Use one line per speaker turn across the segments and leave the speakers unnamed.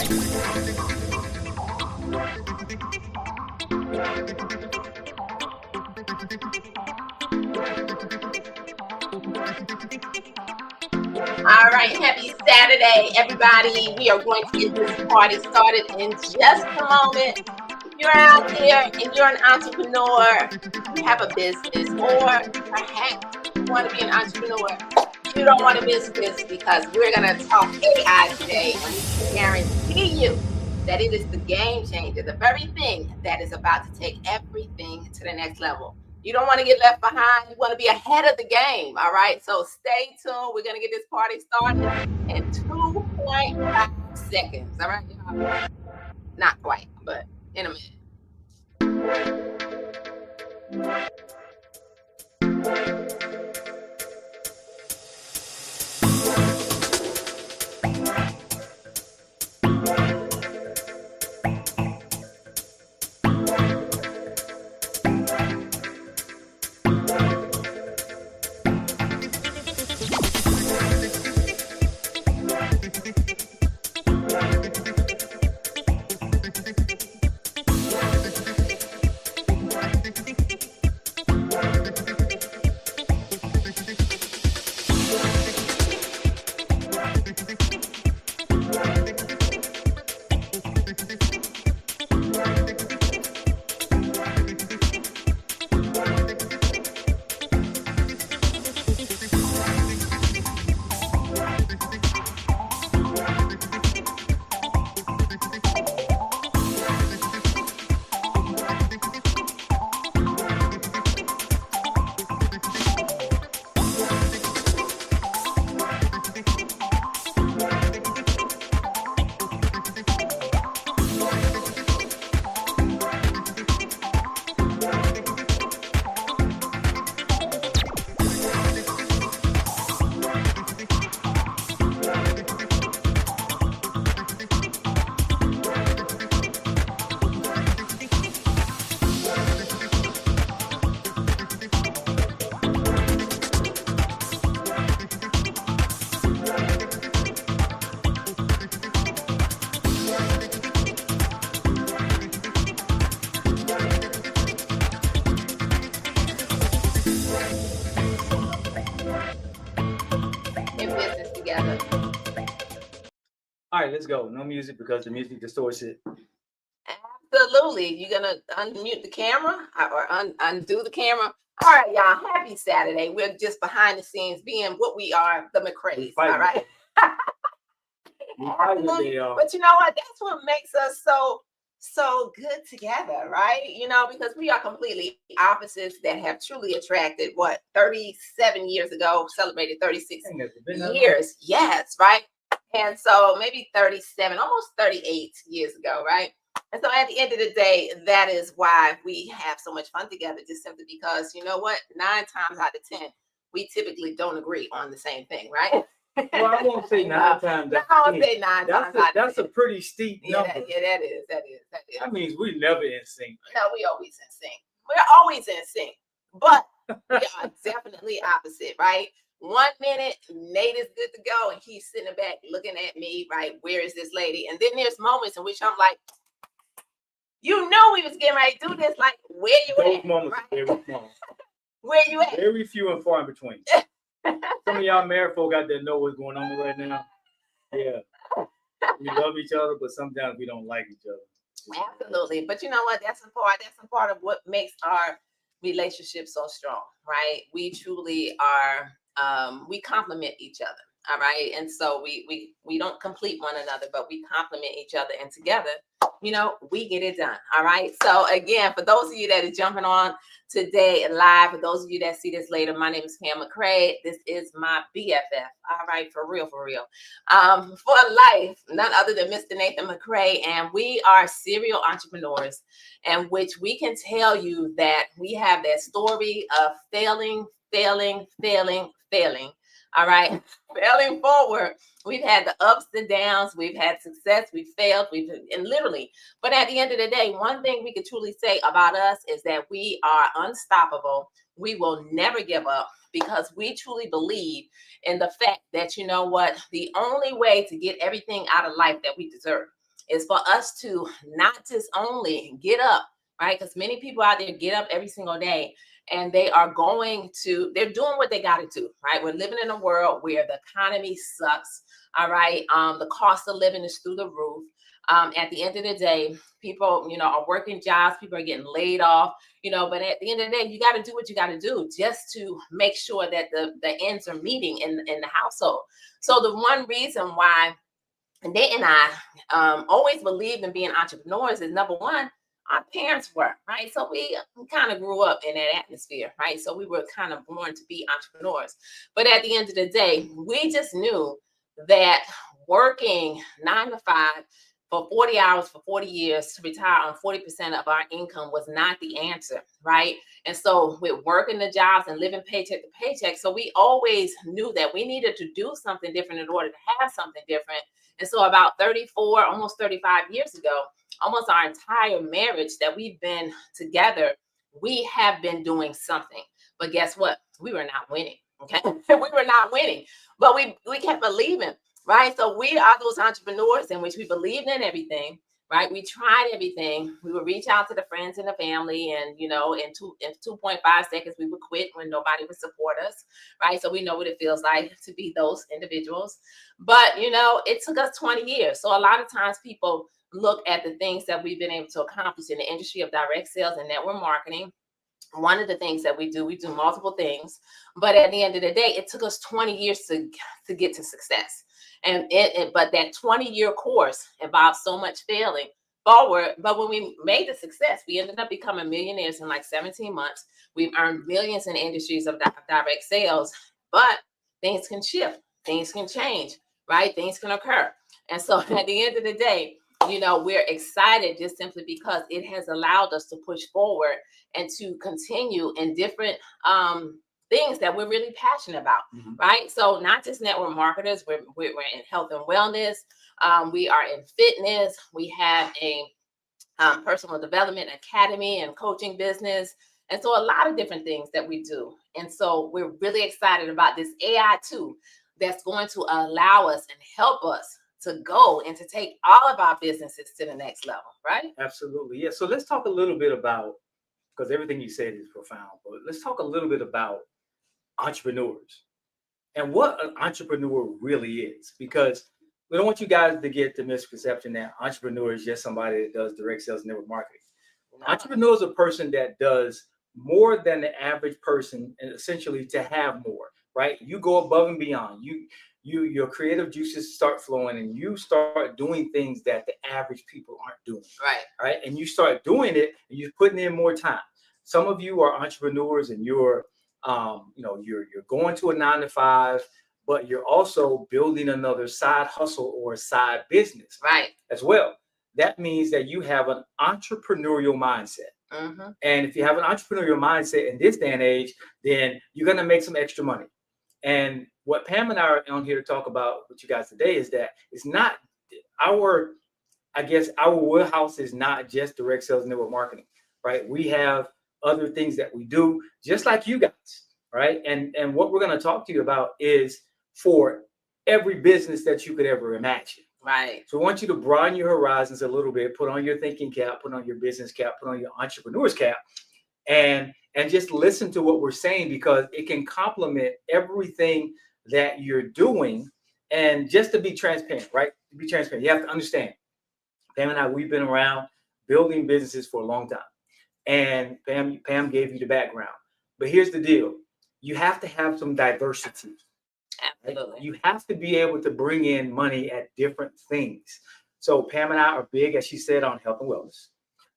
All right, happy Saturday, everybody. We are going to get this party started in just a moment. If you're out there and you're an entrepreneur, you have a business, or perhaps you want to be an entrepreneur, you don't want to miss this because we're going to talk AI today, and we can guarantee you that it is the game changer, the very thing that is about to take everything to the next level. You don't want to get left behind. You want to be ahead of the game. All right. So stay tuned. We're going to get this party started in 2.5 seconds. All right. Not quite, but in a minute.
All right, let's go. No music because the music distorts it.
Absolutely. You're going to unmute the camera or undo the camera. All right, y'all. Happy Saturday. We're just behind the scenes being what we are, the McCraes. All right. But you know what? That's what makes us so good together, right? You know, because we are completely opposites that have truly attracted 37 years ago, celebrated 36 years. Yes, right. And so maybe 37, almost 38 years ago, right? And so at the end of the day, that is why we have so much fun together, just simply because, you know what, 9 times out of 10, we typically don't agree on the same thing, right?
Well, I won't say 9 times.
No, I won't say 9 times.
That's a pretty steep number.
That is.
That means we never in sync.
No, we always in sync. We're always in sync. But we are definitely opposite, right? 1 minute, Nate is good to go, and he's sitting back looking at me, right? Where is this lady? And then there's moments in which I'm like, you know, we was getting ready to do this. Like, where you
Those
at?
Moments right? Are very small.
Where you at?
Very few and far in between. Some of y'all married folk out there know what's going on right now. Yeah. We love each other, but sometimes we don't like each other.
Absolutely. But you know what? That's a part of what makes our relationship so strong, right? We truly are, we complement each other. All right. And so we don't complete one another, but we complement each other, and together, you know, we get it done. All right. So again, for those of you that are jumping on today live, for those of you that see this later, my name is Pam McCrae. This is my BFF. All right. For real. For life, none other than Mr. Nathan McCrae. And we are serial entrepreneurs, in which we can tell you that we have that story of failing. All right. Failing forward. We've had the ups and downs. We've had success. We've failed. And literally. But at the end of the day, one thing we could truly say about us is that we are unstoppable. We will never give up, because we truly believe in the fact that, you know what, the only way to get everything out of life that we deserve is for us to not just only get up, right? Because many people out there get up every single day and they're doing what they got to do, right? We're living in a world where the economy sucks, all right? The cost of living is through the roof. At the end of the day, people, are working jobs, people are getting laid off, but at the end of the day, you got to do what you got to do just to make sure that the ends are meeting in the household. So the one reason why Nate and I always believed in being entrepreneurs is, number one, our parents were, right? So we kind of grew up in that atmosphere, right? So we were kind of born to be entrepreneurs. But at the end of the day, we just knew that working 9 to 5 for 40 hours for 40 years to retire on 40% of our income was not the answer, right? And so with working the jobs and living paycheck to paycheck, so we always knew that we needed to do something different in order to have something different. And so about 34, almost 35 years ago, almost our entire marriage that we've been together, we have been doing something. But guess what? We were not winning. Okay. We were not winning, but we kept believing, right? So we are those entrepreneurs in which we believed in everything, right? We tried everything. We would reach out to the friends and the family, and in 2.5 seconds, we would quit when nobody would support us, right? So we know what it feels like to be those individuals. But it took us 20 years. So a lot of times people look at the things that we've been able to accomplish in the industry of direct sales and network marketing. One of the things that we do multiple things, but at the end of the day, it took us 20 years to get to success. And but that 20-year course involved so much failing forward. But when we made the success, we ended up becoming millionaires in like 17 months. We've earned millions in industries of direct sales, but things can shift, things can change, right? Things can occur. And so at the end of the day, we're excited just simply because it has allowed us to push forward and to continue in different things that we're really passionate about, right? So not just network marketers, we're in health and wellness. We are in fitness. We have a personal development academy and coaching business. And so a lot of different things that we do. And so we're really excited about this AI tool that's going to allow us and help us to go and to take all of our businesses to the next level, right?
Absolutely. Yeah. So let's talk a little bit about, because everything you said is profound, but let's talk a little bit about entrepreneurs and what an entrepreneur really is, because we don't want you guys to get the misconception that entrepreneur is just somebody that does direct sales and network marketing. No. Entrepreneur is a person that does more than the average person, and essentially to have more, right? You go above and beyond. Your creative juices start flowing, and you start doing things that the average people aren't doing. Right. And you start doing it, and you're putting in more time. Some of you are entrepreneurs, and you're going to a 9 to 5, but you're also building another side hustle or a side business,
right,
as well. That means that you have an entrepreneurial mindset.
Mm-hmm.
And if you have an entrepreneurial mindset in this day and age, then you're going to make some extra money. And what Pam and I are on here to talk about with you guys today is that it's not our wheelhouse is not just direct sales and network marketing, right? We have other things that we do just like you guys, right? And what we're going to talk to you about is for every business that you could ever imagine.
Right.
So I want you to broaden your horizons a little bit, put on your thinking cap, put on your business cap, put on your entrepreneur's cap, and just listen to what we're saying, because it can complement everything that you're doing. And just to be transparent, right? To be transparent, you have to understand, Pam and I, we've been around building businesses for a long time. And Pam gave you the background. But here's the deal. You have to have some diversity.
Absolutely.
Right? You have to be able to bring in money at different things. So Pam and I are big, as she said, on health and wellness.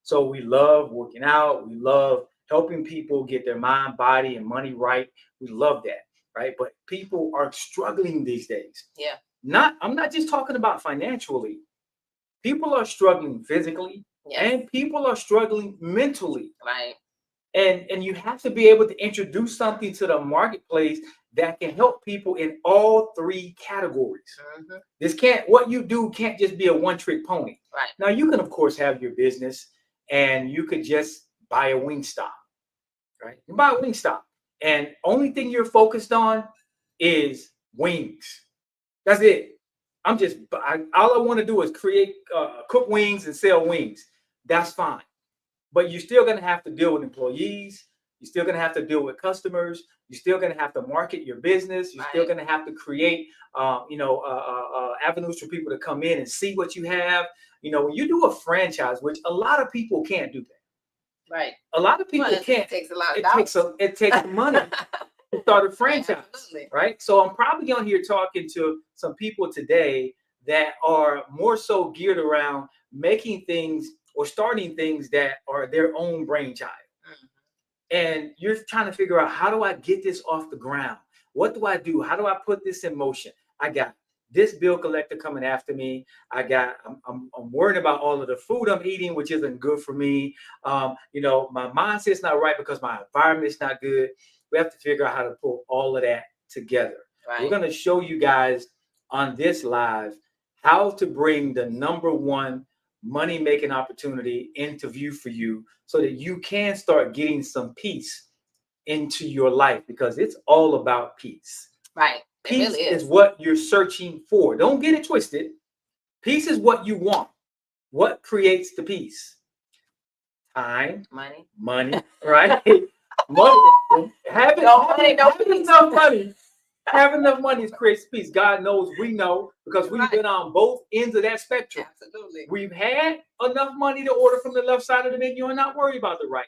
So we love working out. We love helping people get their mind, body, and money right. We love that, right? But people are struggling these days.
Yeah.
I'm not just talking about financially. People are struggling physically, yes, and people are struggling mentally.
Right.
And you have to be able to introduce something to the marketplace that can help people in all three categories. Mm-hmm. What you do can't just be a one-trick pony.
Right.
Now, you can, of course, have your business and you could just buy a Wingstop, right? You buy a Wingstop, and only thing you're focused on is wings. That's it. all I want to do is create, cook wings and sell wings. That's fine. But you're still going to have to deal with employees. You're still going to have to deal with customers. You're still going to have to market your business. You're still going to have to create, avenues for people to come in and see what you have. When you do a franchise, which a lot of people can't do that.
Right.
A lot of people can't.
It takes a lot of
it takes money to start a franchise, right? So I'm probably on here talking to some people today that are more so geared around making things or starting things that are their own brainchild. And you're trying to figure out, how do I get this off the ground? What do I do? How do I put this in motion? I got this bill collector coming after me. I'm worried about all of the food I'm eating, which isn't good for me. My mindset's not right because my environment's not good. We have to figure out how to pull all of that together. Right. We're going to show you guys on this live how to bring the number one money-making opportunity into view for you so that you can start getting some peace into your life, because it's all about peace.
Right.
Peace really is what you're searching for. Don't get it twisted. Peace is what you want. What creates the peace? Time. Money, right? Money. Having enough money creates peace. God knows, we know, because we've been on both ends of that spectrum.
Absolutely.
We've had enough money to order from the left side of the menu and not worry about the right.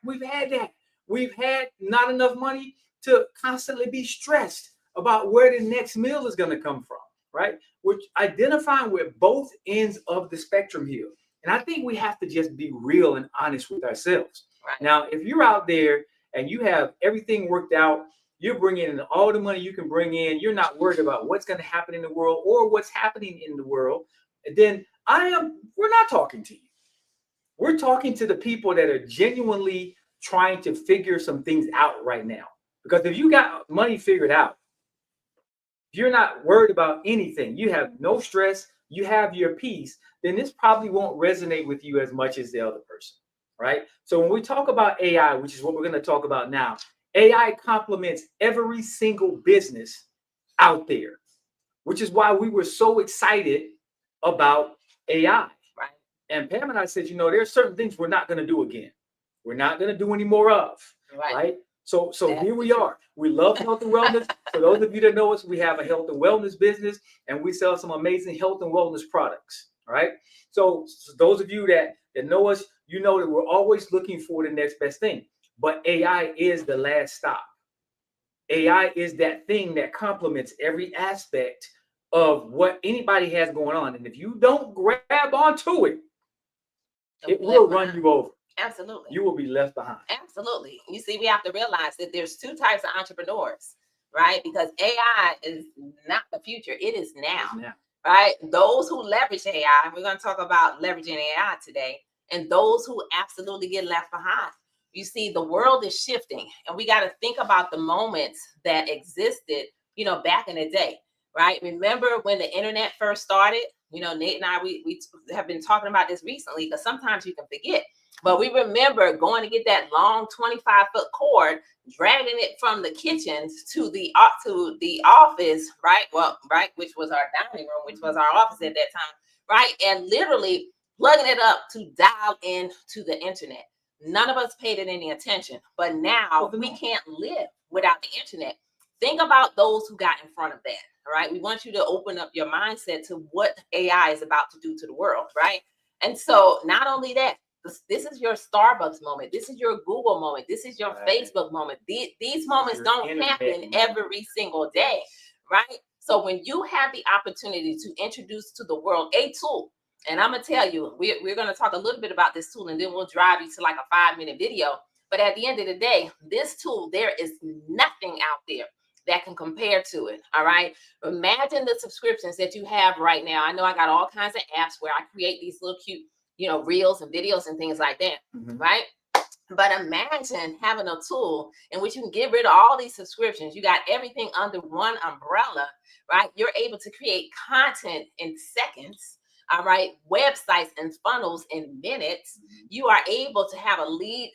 We've had that. We've had not enough money to constantly be stressed about where the next meal is going to come from, right? We're identifying with both ends of the spectrum here. And I think we have to just be real and honest with ourselves. Right. Now, if you're out there and you have everything worked out, you're bringing in all the money you can bring in, you're not worried about what's going to happen in the world or what's happening in the world, then we're not talking to you. We're talking to the people that are genuinely trying to figure some things out right now. Because if you got money figured out, if you're not worried about anything, you have no stress, you have your peace, then this probably won't resonate with you as much as the other person, right? So when we talk about AI, which is what we're going to talk about now, AI complements every single business out there, which is why we were so excited about AI. Right. And Pam and I said, there's certain things we're not going to do again. We're not going to do any more of, right? So here we are. We love health and wellness. For those of you that know us, we have a health and wellness business, and we sell some amazing health and wellness products, right? So those of you that know us, you know that we're always looking for the next best thing. But AI is the last stop. AI is that thing that complements every aspect of what anybody has going on. And if you don't grab onto it, it will run you over.
Absolutely.
You will be left behind.
Absolutely. You see, we have to realize that there's two types of entrepreneurs, right? Because AI is not the future. It is now, right? Those who leverage AI, we're going to talk about leveraging AI today, and those who absolutely get left behind. You see, the world is shifting, and we got to think about the moments that existed, back in the day, right? Remember when the internet first started? Nate and I, we have been talking about this recently, because sometimes you can forget. But we remember going to get that long 25-foot cord, dragging it from the kitchen to the office, right? Which was our dining room, which was our office at that time, right? And literally plugging it up to dial in to the internet. None of us paid it any attention, but now we can't live without the internet. Think about those who got in front of that, all right? We want you to open up your mindset to what AI is about to do to the world, right? And so not only that, this is your Starbucks moment. This is your Google moment. This is your Facebook moment. These moments don't happen every single day, right? So when you have the opportunity to introduce to the world a tool, and I'm going to tell you, we're going to talk a little bit about this tool, and then we'll drive you to like a 5-minute video. But at the end of the day, this tool, there is nothing out there that can compare to it. All right. Imagine the subscriptions that you have right now. I know I got all kinds of apps where I create these little cute, reels and videos and things like that. Right. But imagine having a tool in which you can get rid of all these subscriptions. You got everything under one umbrella, right? You're able to create content in seconds. All right, websites and funnels in minutes. You are able to have a lead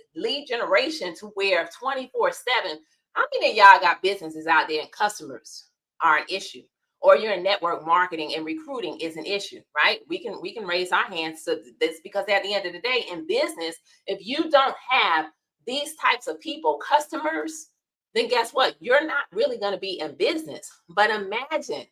generation to where 24/7. How many of y'all got businesses out there and customers are an issue? or you're in network marketing and recruiting is an issue, right? We can raise our hands to this, because at the end of the day, in business, if you don't have these types of people, customers, then guess what? You're not really going to be in business. But imagine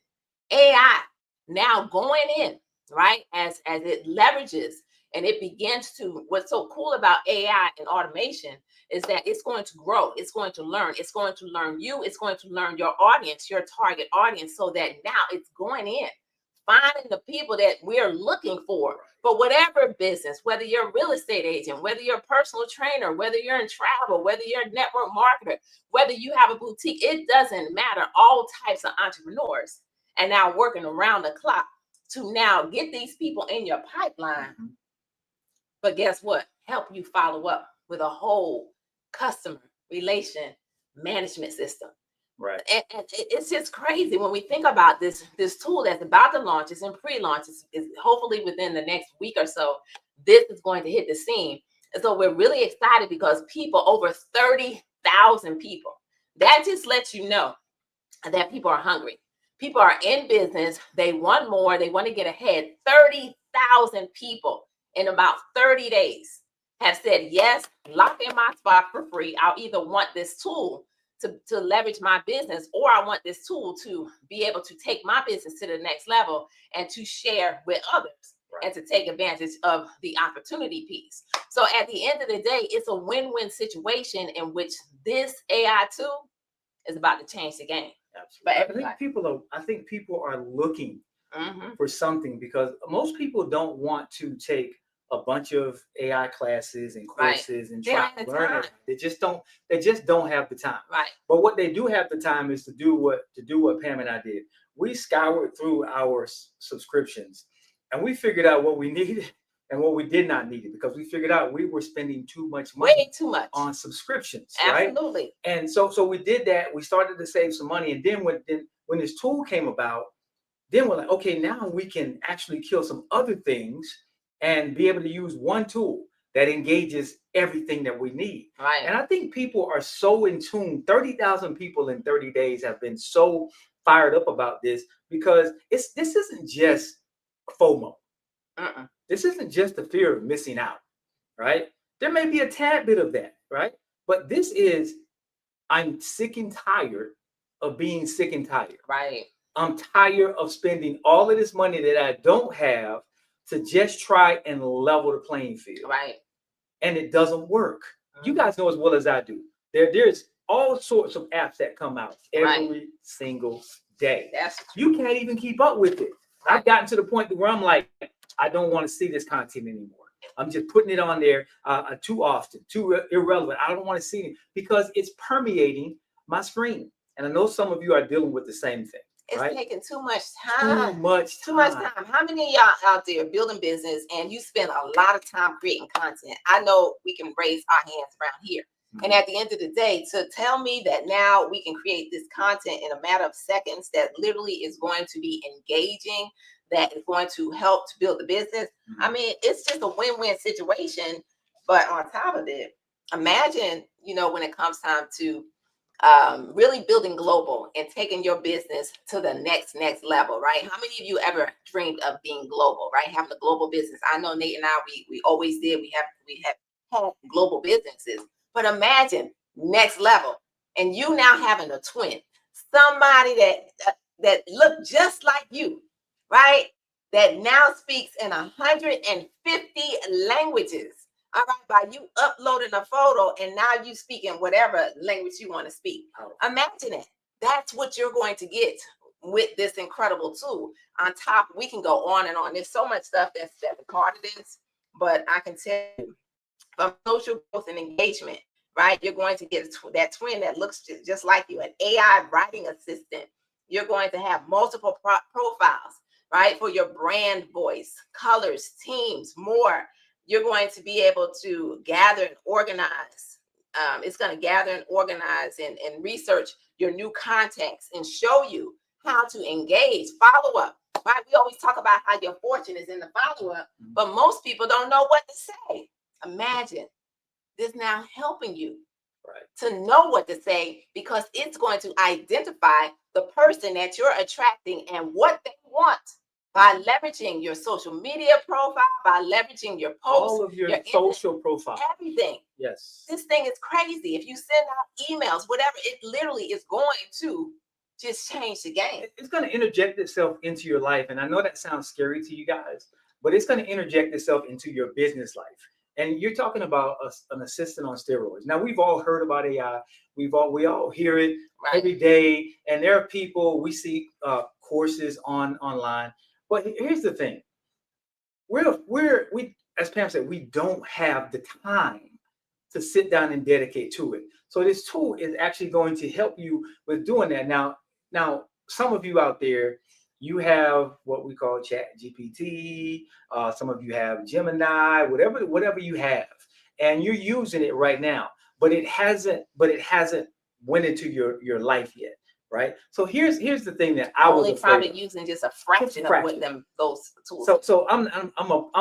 AI now going in, right? As it leverages and it begins to, what's so cool about AI and automation is that it's going to grow, it's going to learn you, it's going to learn your audience, your target audience, so that now it's going in, finding the people that we're looking for whatever business, whether you're a real estate agent, whether you're a personal trainer, whether you're in travel, whether you're a network marketer, whether you have a boutique, it doesn't matter. All types of entrepreneurs and now working around the clock to now get these people in your pipeline. But guess what? Help you follow up with a whole customer relation management system.
Right.
And it's just crazy when we think about this tool that's about to launch. It's in pre-launch. It's hopefully within the next week or so, this is going to hit the scene. And so we're really excited because people, over 30,000 people, that just lets you know that people are hungry. People are in business. They want more. They want to get ahead. 30,000 people in about 30 days have said, yes, lock in my spot for free. I'll either want this tool to leverage my business, or I want this tool to be able to take my business to the next level and to share with others, and to take advantage of the opportunity piece. So at the end of the day, it's a win-win situation in which this AI tool is about to change the game.
Absolutely. I think people are looking for something, because most people don't want to take a bunch of AI classes and courses and try to learn it. They just don't have the time.
Right.
But what they do have the time is to do what Pam and I did. We scoured through our subscriptions and we figured out what we needed and what we did not need it, because we figured out we were spending too much money,
way too much,
on subscriptions.
Absolutely.
Right? And so we did that. We started to save some money, and then when this tool came about, then we're like, okay, now we can actually kill some other things and be able to use one tool that engages everything that we need.
Right.
And I think people are so in tune. 30,000 people in 30 days have been so fired up about this, because this isn't just FOMO. This isn't just the fear of missing out, right? There may be a tad bit of that, right? But this is, I'm sick and tired of being sick and tired.
Right.
I'm tired of spending all of this money that I don't have to just try and level the playing field.
Right.
And it doesn't work. You guys know as well as I do. There's all sorts of apps that come out every single day. You can't even keep up with it. I've gotten to the point where I'm like, I don't want to see this content anymore. I'm just putting it on there too often, too irrelevant. I don't want to see it because it's permeating my screen. And I know some of you are dealing with the same thing.
It's taking too much time.
Too much time.
How many of y'all out there building business and you spend a lot of time creating content? I know we can raise our hands around here. And at the end of the day, to tell me that now we can create this content in a matter of seconds that literally is going to be engaging, that is going to help to build the business. I mean, it's just a win-win situation. But on top of it, imagine, when it comes time to really building global and taking your business to the next level, right? How many of you ever dreamed of being global, right? Having a global business. I know Nate and I, we always did. We have had global businesses, but imagine next level, and you now having a twin, somebody that look just like you, right? That now speaks in 150 languages. All right, by you uploading a photo and now you speak in whatever language you want to speak. Imagine it. That's what you're going to get with this incredible tool. On top, we can go on and on. There's so much stuff that's a part of this, but I can tell you, from social growth and engagement, right? You're going to get that twin that looks just like you, an AI writing assistant. You're going to have multiple profiles, right? For your brand voice, colors, teams, more. You're going to be able to gather and organize. It's going to gather and organize and research your new contacts and show you how to engage, follow up. Right? We always talk about how your fortune is in the follow up, but most people don't know what to say. Imagine this now helping you to know what to say, because it's going to identify the person that you're attracting and what they want by leveraging your social media profile, by leveraging your posts,
all of your social profile,
everything.
Yes.
This thing is crazy. If you send out emails, whatever, it literally is going to just change the game.
It's going to interject itself into your life. And I know that sounds scary to you guys, but it's going to interject itself into your business life. And you're talking about an assistant on steroids. Now, we've all heard about AI. We all hear it every day. And there are people, we see courses online. But here's the thing. We, as Pam said, we don't have the time to sit down and dedicate to it. So this tool is actually going to help you with doing that. Now, some of you out there, you have what we call Chat GPT. Some of you have Gemini, whatever you have, and you're using it right now. But it hasn't went into your life yet, right? So here's the thing that I was
probably using just a fraction of what those tools.
So I'm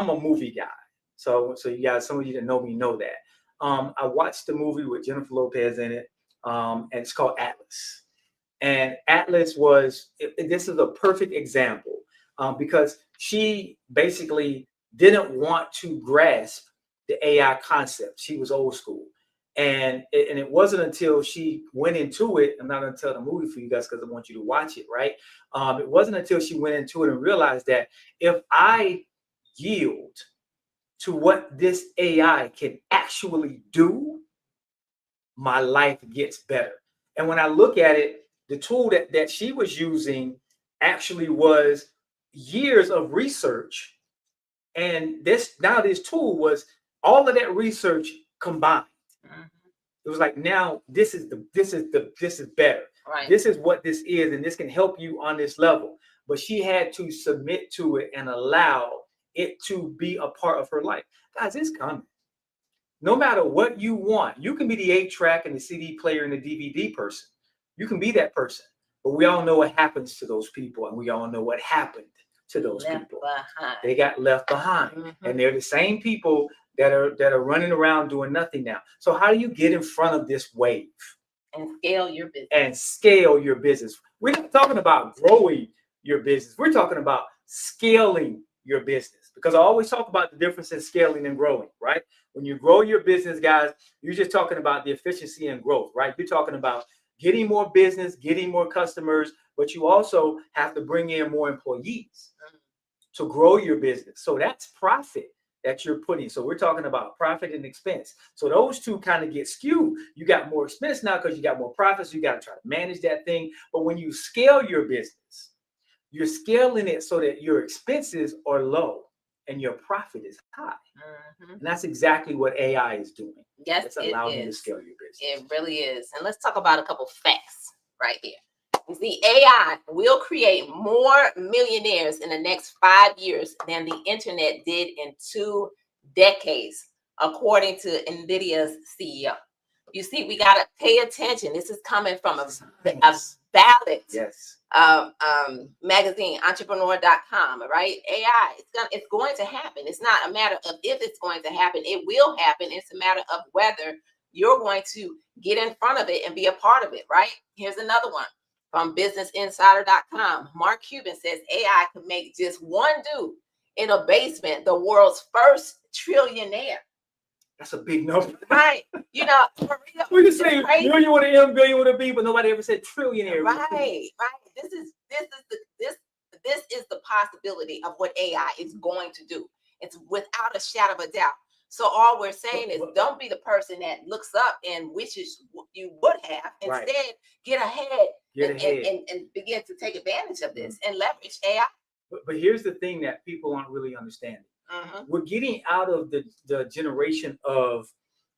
a movie guy. So you guys, some of you that know me know that. I watched the movie with Jennifer Lopez in it, and it's called Atlas. And Atlas this is a perfect example because she basically didn't want to grasp the AI concept. She was old school. And it wasn't until she went into it, I'm not going to tell the movie for you guys because I want you to watch it, right? It wasn't until she went into it and realized that if I yield to what this AI can actually do, my life gets better. And when I look at it, the tool that she was using actually was years of research. And this tool was all of that research combined. It was like, now this is better.
Right.
This is what this is, and this can help you on this level. But she had to submit to it and allow it to be a part of her life. Guys, it's coming. No matter what you want, you can be the 8-track and the CD player and the DVD person. You can be that person. But we all know what happens to those people, and we all know what happened to those people. They got left behind. Mm-hmm. And they're the same people that are running around doing nothing now. So how do you get in front of this wave?
And scale your business.
We're not talking about growing your business. We're talking about scaling your business. Because I always talk about the difference in scaling and growing, right? When you grow your business, guys, you're just talking about the efficiency and growth, right? You're talking about getting more business, getting more customers, but you also have to bring in more employees to grow your business. So that's profit that you're putting. So we're talking about profit and expense. So those two kind of get skewed. You got more expense now because you got more profits. You got to try to manage that thing. But when you scale your business, you're scaling it so that your expenses are low and your profit is high. Mm-hmm. And that's exactly what AI is doing.
Yes,
it's allowing you to scale your business.
It really is. And let's talk about a couple facts right here. You see, AI will create more millionaires in the next 5 years than the internet did in 2 decades, according to NVIDIA's CEO. You see, we got to pay attention. This is coming from a ballot magazine, entrepreneur.com, right? AI, it's going to happen. It's not a matter of if it's going to happen. It will happen. It's a matter of whether you're going to get in front of it and be a part of it, right? Here's another one from businessinsider.com. Mark Cuban says AI could make just one dude in a basement the world's first trillionaire.
That's a big number.
Right. You know, for real.
We can say million with an M, billion with a B, but nobody ever said trillionaire.
Right. This is the possibility of what AI is going to do. It's without a shadow of a doubt. So all we're saying is don't be the person that looks up and wishes you would have. Instead, get ahead and begin to take advantage of this and leverage AI.
But here's the thing that people aren't really understanding. We're getting out of the generation of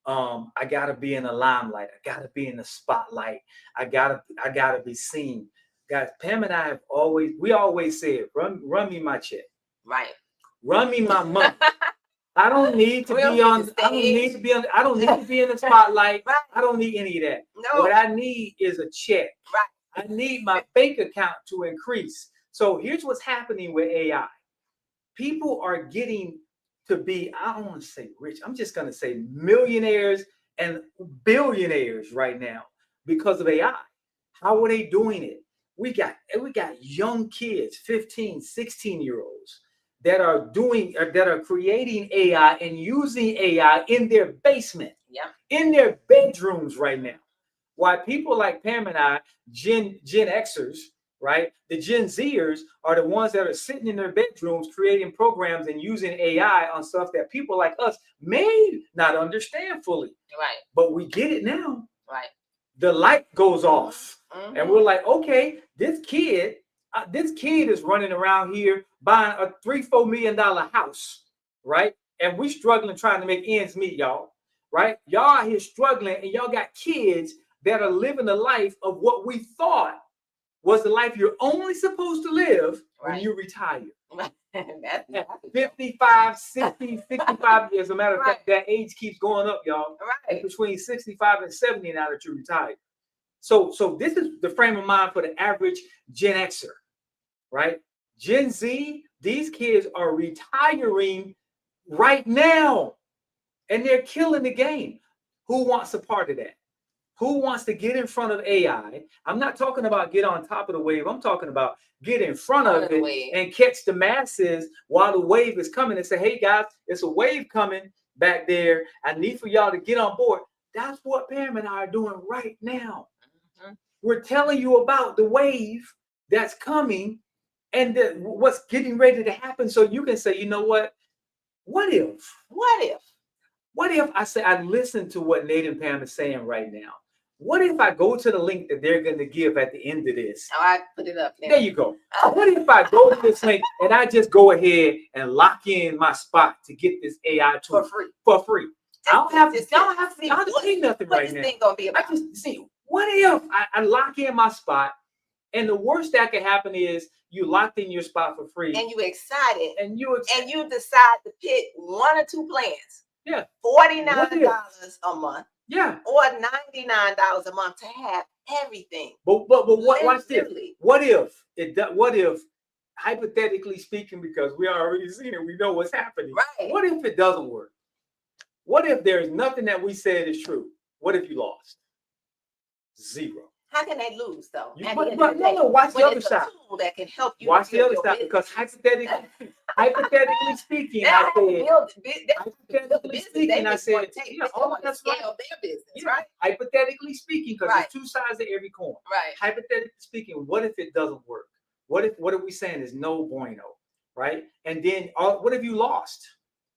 I gotta be in the limelight, I gotta be in the spotlight, I gotta be seen. Guys, Pam and I always say it, run me my check.
Right.
Run me my money. I don't need to be on. I don't need to be on. I don't need to be in the spotlight.
Right.
I don't need any of that.
No.
What I need is a check.
Right.
I need my bank account to increase. So here's what's happening with AI. People are getting to be, I don't want to say rich. I'm just going to say millionaires and billionaires right now because of AI. How are they doing it? We got young kids, 15, 16-year-olds that are creating AI and using AI in their basement, in their bedrooms right now. Why people like Pam and I, Gen Xers, right? The Gen Zers are the ones that are sitting in their bedrooms creating programs and using AI on stuff that people like us may not understand fully.
Right.
But we get it now.
Right.
The light goes off, and we're like, okay, this kid is running around here buying a $3-4 million house, right? And we struggling trying to make ends meet, y'all, right? Y'all out here struggling, and y'all got kids that are living the life of what we thought was the life you're only supposed to live when you retire. At 55, 60, 65 years. As a matter of fact, that age keeps going up, y'all. Right. It's between 65 and 70 now that you're retired. So this is the frame of mind for the average Gen Xer, right? Gen Z, these kids are retiring right now, and they're killing the game. Who wants a part of that? Who wants to get in front of AI? I'm not talking about get on top of the wave. I'm talking about get in front of it and catch the masses while the wave is coming and say, hey, guys, it's a wave coming back there. I need for y'all to get on board. That's what Pam and I are doing right now. We're telling you about the wave that's coming and what's getting ready to happen so you can say, you know what? What if? What if I listen to what Nate and Pam is saying right now? What if I go to the link that they're going to give at the end of this?
Oh, I put it up there.
There you go. What if I go to this link and I just go ahead and lock in my spot to get this AI tool for free? I don't have to pay nothing right now. I just see, what if I lock in my spot, and the worst that can happen is you locked in your spot for free.
And you excited. And you decide to pick one or two plans.
Yeah.
$49 a month.
Yeah.
Or $99 a month to have everything.
But watch this. What if, hypothetically speaking, because we already seen it, we know what's happening.
Right.
What if it doesn't work? What if there's nothing that we said is true? What if you lost? Zero.
How can they lose though?
Watch the other side.
That can help you.
Watch the other side, because hypothetically speaking, hypothetically speaking, because there's two sides to every coin.
Right.
Hypothetically speaking, what if it doesn't work? What are we saying is no bueno, right? And then what have you lost?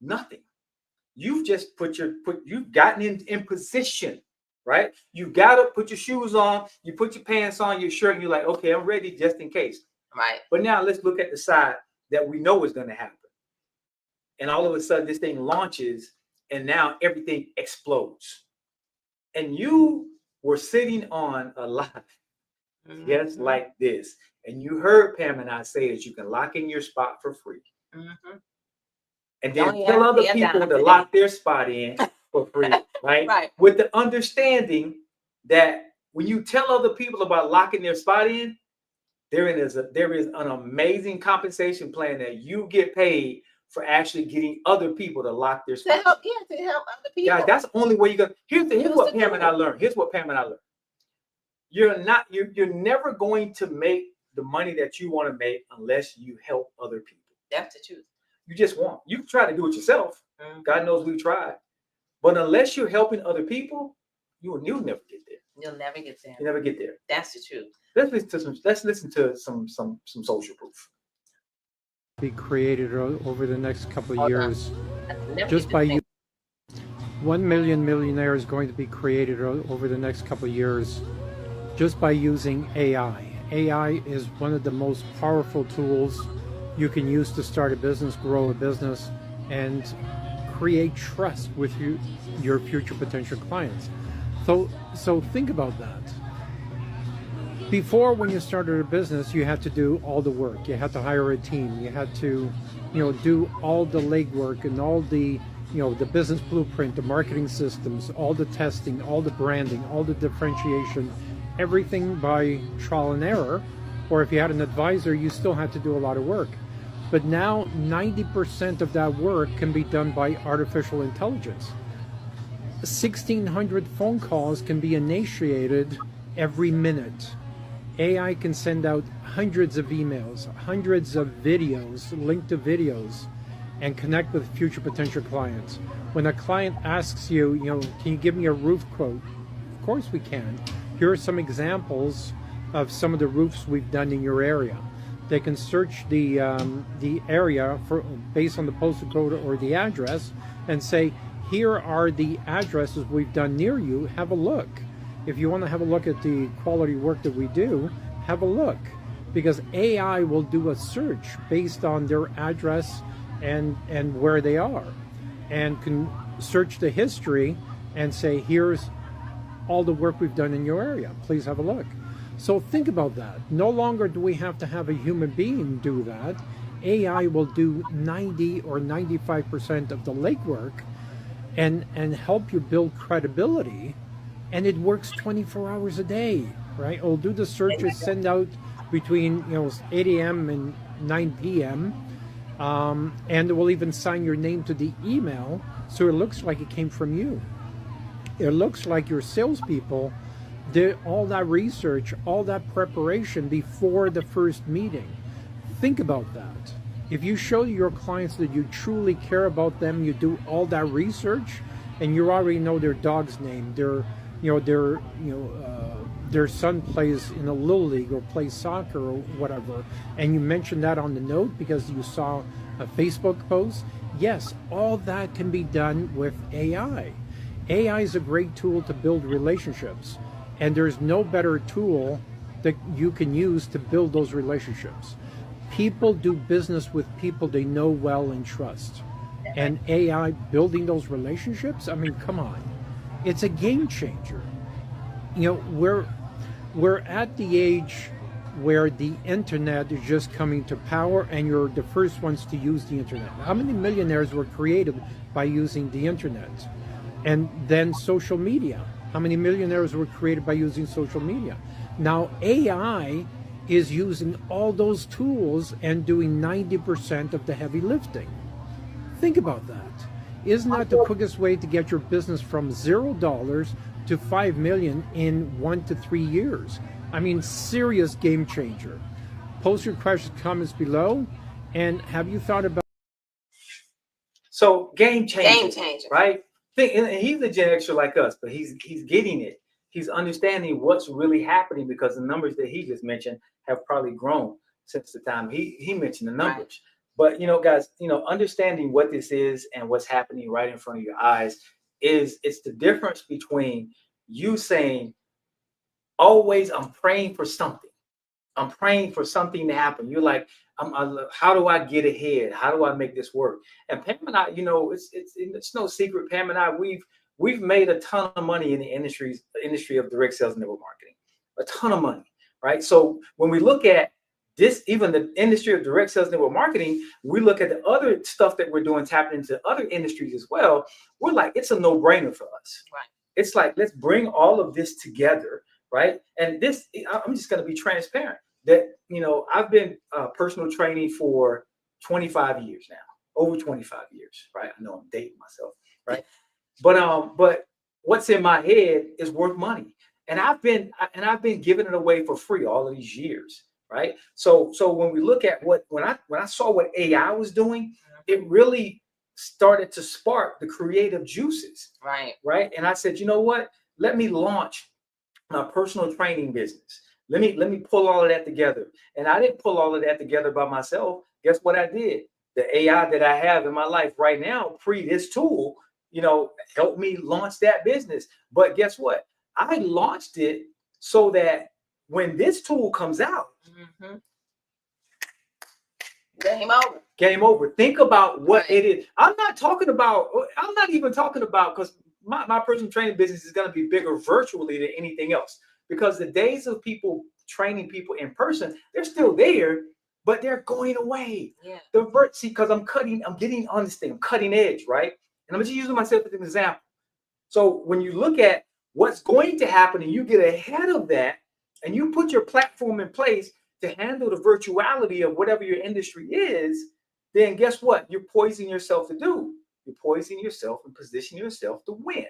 Nothing. You've just you've gotten in position. Right? You got to put your shoes on, you put your pants on, your shirt, and you're like, okay, I'm ready just in case.
Right.
But now let's look at the side that we know is going to happen. And all of a sudden this thing launches and now everything explodes. And you were sitting on a lot just like this. And you heard Pam and I say that you can lock in your spot for free. And then tell other people to lock their spot in for free, right? With the understanding that when you tell other people about locking their spot in, there is an amazing compensation plan that you get paid for actually getting other people to lock their spot.
To help other people.
Yeah, that's the only way you're gonna. Here's what Pam and I learned. You're never going to make the money that you want to make unless you help other people.
That's the truth.
You just won't. You can try to do it yourself. God knows we've tried. But unless you're helping other people, you'll never get there.
You'll never get there.
You never get there.
That's the truth.
Let's listen to some social proof.
Be created over the next couple of years, just by you. 1 million millionaires going to be created over the next couple of years, just by using AI. AI is one of the most powerful tools you can use to start a business, grow a business, and create trust with your future potential clients. So think about that. Before, when you started a business, you had to do all the work. You had to hire a team. You had to, do all the legwork and all the, the business blueprint, the marketing systems, all the testing, all the branding, all the differentiation, everything by trial and error. Or if you had an advisor, you still had to do a lot of work. But now 90% of that work can be done by artificial intelligence. 1,600 phone calls can be initiated every minute. AI can send out hundreds of emails, hundreds of videos, linked to videos, and connect with future potential clients. When a client asks you, can you give me a roof quote? Of course we can. Here are some examples of some of the roofs we've done in your area. They can search the area based on the postal code or the address and say, here are the addresses we've done near you. Have a look. If you want to have a look at the quality work that we do, have a look. Because AI will do a search based on their address and where they are, and can search the history and say, here's all the work we've done in your area. Please have a look. So think about that. No longer do we have to have a human being do that. AI will do 90 or 95% of the legwork and help you build credibility. And it works 24 hours a day, right? It'll do the searches, send out between 8 a.m. and 9 p.m. And it will even sign your name to the email, so it looks like it came from you. It looks like your salespeople did all that research, all that preparation before the first meeting. Think about that. If you show your clients that you truly care about them, you do all that research, and you already know their dog's name, their son plays in a little league or plays soccer or whatever, and you mention that on the note because you saw a Facebook post. Yes, all that can be done with AI. AI is a great tool to build relationships, and there's no better tool that you can use to build those relationships. People do business with people they know well and trust. And AI building those relationships, I mean, come on. It's a game changer. We're at the age where the internet is just coming to power, and you're the first ones to use the internet. How many millionaires were created by using the internet? And then social media. How many millionaires were created by using social media? Now AI is using all those tools and doing 90% of the heavy lifting. Think about that. Isn't that the quickest way to get your business from $0 to $5 million in 1 to 3 years? I mean, serious game changer. Post your questions, comments below, and have you thought about?
So game changer.
Game changer,
right? And he's a Gen Xer like us, but he's getting it. He's understanding what's really happening because the numbers that he just mentioned have probably grown since the time he mentioned the numbers. Right. But guys, understanding what this is and what's happening right in front of your eyes it's the difference between you saying, always, I'm praying for something. I'm praying for something to happen. You're like, how do I get ahead? How do I make this work? And Pam and I, it's no secret. Pam and I, we've made a ton of money in the industry of direct sales and network marketing, a ton of money, right? So when we look at this, even the industry of direct sales network marketing, we look at the other stuff that we're doing, tapping into other industries as well. We're like, it's a no-brainer for us. Right. It's like, let's bring all of this together, right? And this, I'm just going to be transparent that, I've been personal training for 25 years now, over 25 years, right? I know I'm dating myself, right? But what's in my head is worth money. And I've been giving it away for free all of these years. Right. So when we look at when I saw what AI was doing, it really started to spark the creative juices. Right. Right. And I said, you know what? Let me launch my personal training business. Let me pull all of that together. And I didn't pull all of that together by myself. Guess what I did? The AI that I have in my life right now, pre this tool, helped me launch that business. But guess what? I launched it so that when this tool comes out, game over. Think about what it is. I'm not even talking about, because my personal training business is going to be bigger virtually than anything else, because the days of people training people in person, they're still there, but they're going away. Yeah. Because I'm getting on this thing, I'm cutting edge, right? And I'm just using myself as an example. So when you look at what's going to happen and you get ahead of that, and you put your platform in place to handle the virtuality of whatever your industry is, then guess what? You're poisoning yourself to do. You're poisoning yourself and positioning yourself to win.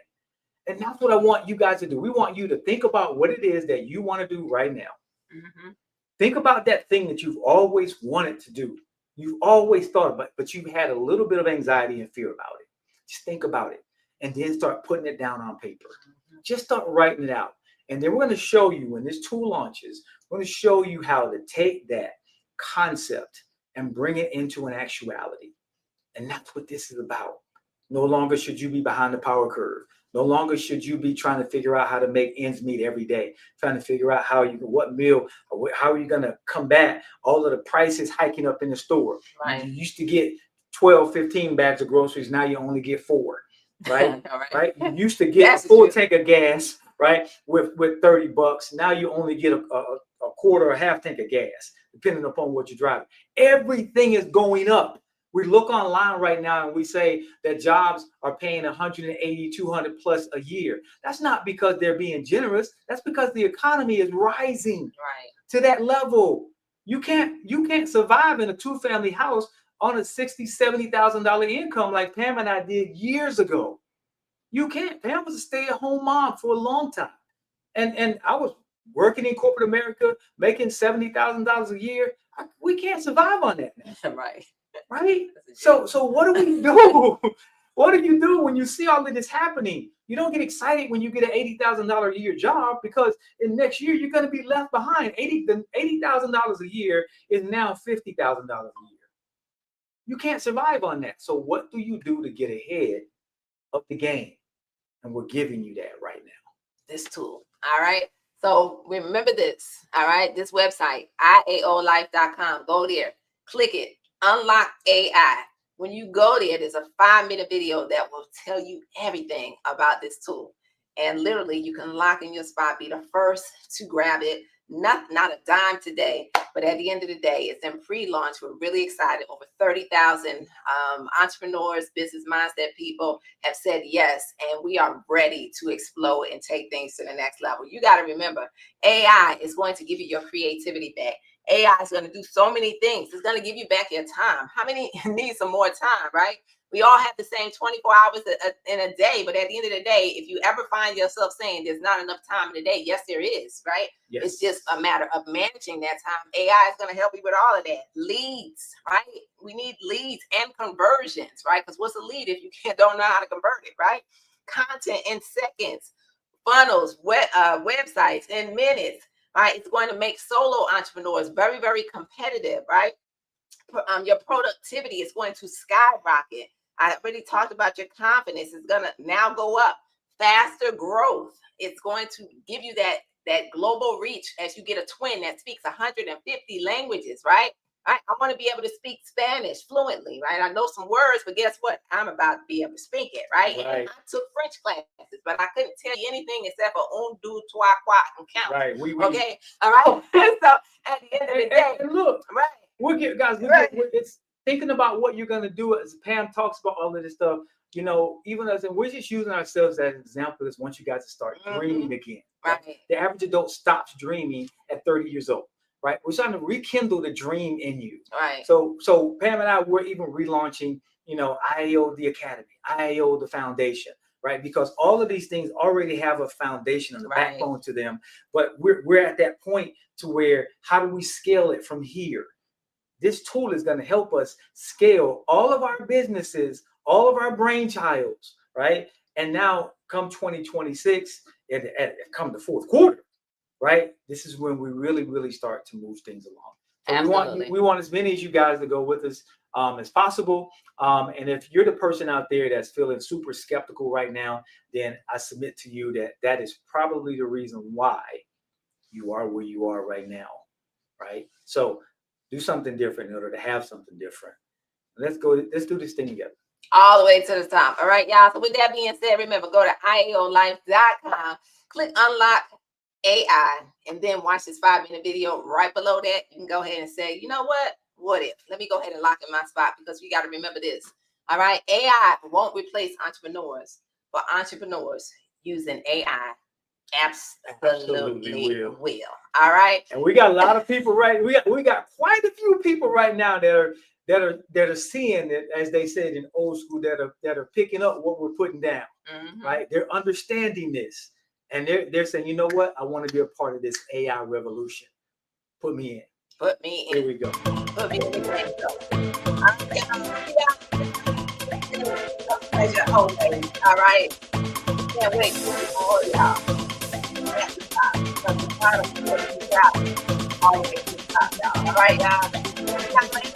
And that's what I want you guys to do. We want you to think about what it is that you want to do right now. Mm-hmm. Think about that thing that you've always wanted to do. You've always thought about it, but you've had a little bit of anxiety and fear about it. Just think about it and then start putting it down on paper. Mm-hmm. Just start writing it out. And then we're going to show you when this tool launches, we're going to show you how to take that concept and bring it into an actuality. And that's what this is about. No longer should you be behind the power curve. No longer should you be trying to figure out how to make ends meet every day, trying to figure out how you can, what meal, or how are you going to combat all of the prices hiking up in the store. Right. You used to get 12, 15 bags of groceries. Now you only get 4, right? Right. You used to get a full tank of gas, right, with $30. Now you only get a quarter or a half tank of gas, depending upon what you're driving. Everything is going up. We look online right now and we say that jobs are paying 180, 200 plus a year. That's not because they're being generous. That's because the economy is rising to that level. You can't survive in a 2-family house on a $60,000, $70,000 income like Pam and I did years ago. You can't. Pam was a stay-at-home mom for a long time. And I was working in corporate America, making $70,000 a year. We can't survive on that now. Right? So what do we do? What do you do when you see all of this happening? You don't get excited when you get an $80,000 a year job, because in next year you're going to be left behind. $80,000 a year is now $50,000 a year. You can't survive on that. So what do you do to get ahead of the game? And we're giving you that right now.
This tool. All right. So remember this. All right. This website, iaolife.com. Go there. Click it. Unlock AI. When you go there, there's a 5-minute video that will tell you everything about this tool. And literally, you can lock in your spot, be the first to grab it. Not a dime today, but at the end of the day, it's in pre-launch. We're really excited. Over 30,000 entrepreneurs, business mindset people have said yes, and we are ready to explode and take things to the next level. You got to remember, AI is going to give you your creativity back. AI is going to do so many things. It's going to give you back your time. How many need some more time, right? We all have the same 24 hours in a day, but at the end of the day, if you ever find yourself saying there's not enough time in the day, yes, there is, right? Yes. It's just a matter of managing that time. AI is going to help you with all of that. Leads, right? We need leads and conversions, right? Because what's a lead if you don't know how to convert it, right? Content in seconds, funnels, websites in minutes. Right, it's going to make solo entrepreneurs very, very competitive, right? Your productivity is going to skyrocket. I already talked about your confidence is going to now go up. Faster growth. It's going to give you that global reach as you get a twin that speaks 150 languages, right? I want to be able to speak Spanish fluently, right? I know some words, but guess what? I'm about to be able to speak it, right? And I took French classes, but I couldn't tell you anything except for un, deux, trois, quatre, and count.
Right.
Okay. All right. So at the end of the day,
and look,
right.
We'll get guys. It's thinking about what you're gonna do. As Pam talks about all of this stuff, you know, even as we're just using ourselves as an example. Is once you guys start dreaming again. Right. The average adult stops dreaming at 30 years old. Right. We're trying to rekindle the dream in you. Right. So Pam and I, we're even relaunching, you know, IAO the Academy, IAO the Foundation, right? Because all of these things already have a foundation and a backbone to them. But we're at that point to where how do we scale it from here? This tool is going to help us scale all of our businesses, all of our brainchilds, right? And now come 2026 and come the fourth quarter. Right, this is when we really start to move things along. So we want as many as you guys to go with us as possible. And if you're the person out there that's feeling super skeptical right now, then I submit to you that is probably the reason why you are where you are right now. Right. So do something different in order to have something different. Let's do this thing together.
All the way to the top. All right, y'all. So with that being said, remember, go to iaolife.com, click unlock AI, and then watch this 5-minute video right below that. You can go ahead and say, you know what if? Let me go ahead and lock in my spot, because we got to remember this. All right. AI won't replace entrepreneurs, but entrepreneurs using AI absolutely will. All right.
And we got a lot of people, right? We got quite a few people right now that are that are seeing it, as they said in old school, that are picking up what we're putting down. Right? They're understanding this, and they're saying, you know what? I want to be a part of this AI revolution. Put me in.
Put me in.
Here we go.
Put me in. Pleasure always. All right. Can't wait to see all y'all. All right, y'all.